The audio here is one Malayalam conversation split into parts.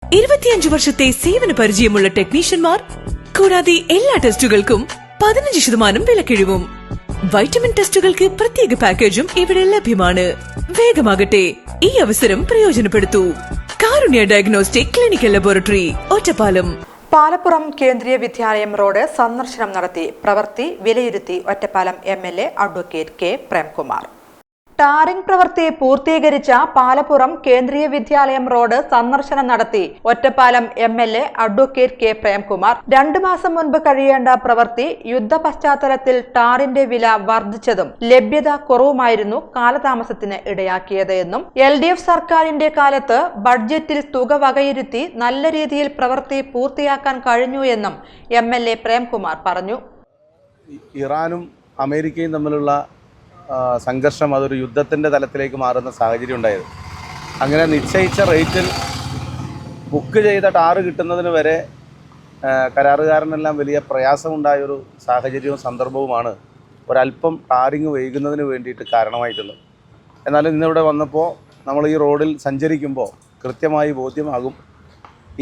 25 വർഷത്തെ സേവന പരിചയമുള്ള ടെക്നീഷ്യന്മാർ കൂടാതെ എല്ലാ ടെസ്റ്റുകൾക്കും 15% വിലക്കിഴിവും. വൈറ്റമിൻ ടെസ്റ്റുകൾക്ക് പ്രത്യേക പാക്കേജും ഇവിടെ ലഭ്യമാണ്. വേഗമാകട്ടെ, ഈ അവസരം പ്രയോജനപ്പെടുത്തൂ. Karunya diagnostic clinical laboratory, Ottapalam. Palappuram Kendriya Vidyalayam road സന്ദർശനം നടത്തി പ്രവൃത്തി വിലയിരുത്തി Ottapalam MLA advocate K Premkumar. Tarring പ്രവൃത്തി പൂർത്തീകരിച്ച പാലപ്പുറം കേന്ദ്രീയ വിദ്യാലയം റോഡ് സന്ദർശനം നടത്തി Ottapalam MLA advocate K Premkumar. 2 മാസം മുൻപ് കഴിയേണ്ട പ്രവൃത്തി യുദ്ധ പശ്ചാത്തലത്തിൽ ടാറിന്റെ വില വർദ്ധിച്ചതും ലഭ്യത കുറവുമായിരുന്നു കാലതാമസത്തിന് ഇടയാക്കിയത് എന്നും LDF സർക്കാരിന്റെ കാലത്ത് ബഡ്ജറ്റിൽ തുക വകയിരുത്തി നല്ല രീതിയിൽ പ്രവൃത്തി പൂർത്തിയാക്കാൻ കഴിഞ്ഞു എന്നും MLA പ്രേംകുമാർ പറഞ്ഞു. ഇറാനും അമേരിക്കയും തമ്മിലുള്ള സംഘർഷം അതൊരു യുദ്ധത്തിൻ്റെ തലത്തിലേക്ക് മാറുന്ന സാഹചര്യം ഉണ്ടായത്. അങ്ങനെ നിശ്ചയിച്ച റേറ്റിൽ ബുക്ക് ചെയ്ത ടാറ് കിട്ടുന്നതിന് വരെ കരാറുകാരനെല്ലാം വലിയ പ്രയാസമുണ്ടായൊരു സാഹചര്യവും സന്ദർഭവുമാണ് ഒരല്പം ടാറിങ് വൈകുന്നതിന് വേണ്ടിയിട്ട് കാരണമായിട്ടുള്ളത്. എന്നാലും ഇന്നിവിടെ വന്നപ്പോൾ നമ്മൾ ഈ റോഡിൽ സഞ്ചരിക്കുമ്പോൾ കൃത്യമായി ബോധ്യമാകും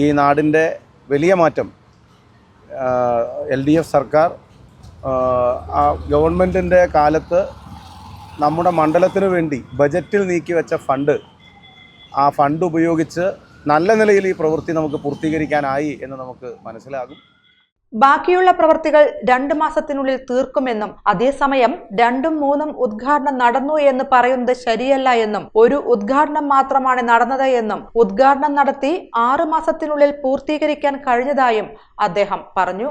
ഈ നാടിൻ്റെ വലിയ മാറ്റം LDF സർക്കാർ ഗവൺമെൻറ്റിൻ്റെ കാലത്ത് നമ്മുടെ മണ്ഡലത്തിന് വേണ്ടി ബജറ്റിൽ നീക്കി വെച്ച ആ ഫണ്ട് ഉപയോഗിച്ച് നല്ല നിലയിൽ ഈ പ്രവൃത്തി നമുക്ക് പൂർത്തീകരിക്കാനായി എന്ന് നമുക്ക് മനസ്സിലാകും. ബാക്കിയുള്ള പ്രവൃത്തികൾ 2 മാസത്തിനുള്ളിൽ തീർക്കുമെന്നും അതേസമയം 2ഉം 3ഉം ഉദ്ഘാടനം നടന്നു എന്ന് പറയുന്നത് ശരിയല്ല എന്നും ഒരു ഉദ്ഘാടനം മാത്രമാണ് നടന്നത് എന്നും ഉദ്ഘാടനം നടത്തി 6 മാസത്തിനുള്ളിൽ പൂർത്തീകരിക്കാൻ കഴിഞ്ഞതായും അദ്ദേഹം പറഞ്ഞു.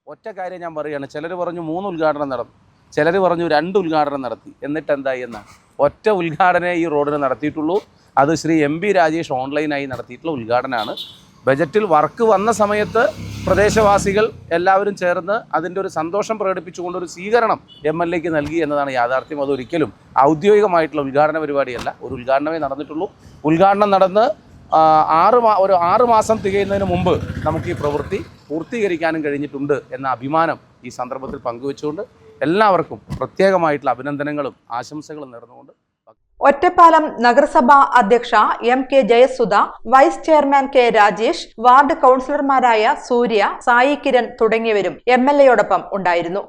ഒറ്റ കാര്യം ഞാൻ പറയുകയാണ്, ചിലർ പറഞ്ഞു 3 ഉദ്ഘാടനം നടന്നു, ചിലർ പറഞ്ഞു 2 ഉദ്ഘാടനം നടത്തി. എന്നിട്ട് എന്തായി എന്നാണ്? ഒറ്റ ഉദ്ഘാടനമേ ഈ റോഡിന് നടത്തിയിട്ടുള്ളൂ. അത് ശ്രീ MB രാജേഷ് ഓൺലൈനായി നടത്തിയിട്ടുള്ള ഉദ്ഘാടനമാണ്. ബജറ്റിൽ വർക്ക് വന്ന സമയത്ത് പ്രദേശവാസികൾ എല്ലാവരും ചേർന്ന് അതിൻ്റെ ഒരു സന്തോഷം പ്രകടിപ്പിച്ചുകൊണ്ടൊരു സ്വീകരണം MLAക്ക് നൽകി എന്നതാണ് യാഥാർത്ഥ്യം. അതൊരിക്കലും ഔദ്യോഗികമായിട്ടുള്ള ഉദ്ഘാടന പരിപാടിയല്ല. ഒരു ഉദ്ഘാടനമേ നടന്നിട്ടുള്ളൂ. ഉദ്ഘാടനം നടന്ന് 6 മാസം തികയുന്നതിന് മുമ്പ് നമുക്ക് ഈ പ്രവൃത്തി പൂർത്തീകരിക്കാനും കഴിഞ്ഞിട്ടുണ്ട് എന്ന അഭിമാനം ഈ സന്ദർഭത്തിൽ പങ്കുവെച്ചുകൊണ്ട് എല്ലാവർക്കും പ്രത്യേകമായിട്ടുള്ള അഭിനന്ദനങ്ങളും ആശംസകളും നേർന്നുകൊണ്ട് ഒറ്റപ്പാലം നഗരസഭാ അധ്യക്ഷ MK Jayasudha, vice chairman K Rajesh, ward കൗൺസിലർമാരായ സൂര്യ, സായി കിരൺ തുടങ്ങിയവരും MLAയോടൊപ്പം ഉണ്ടായിരുന്നു.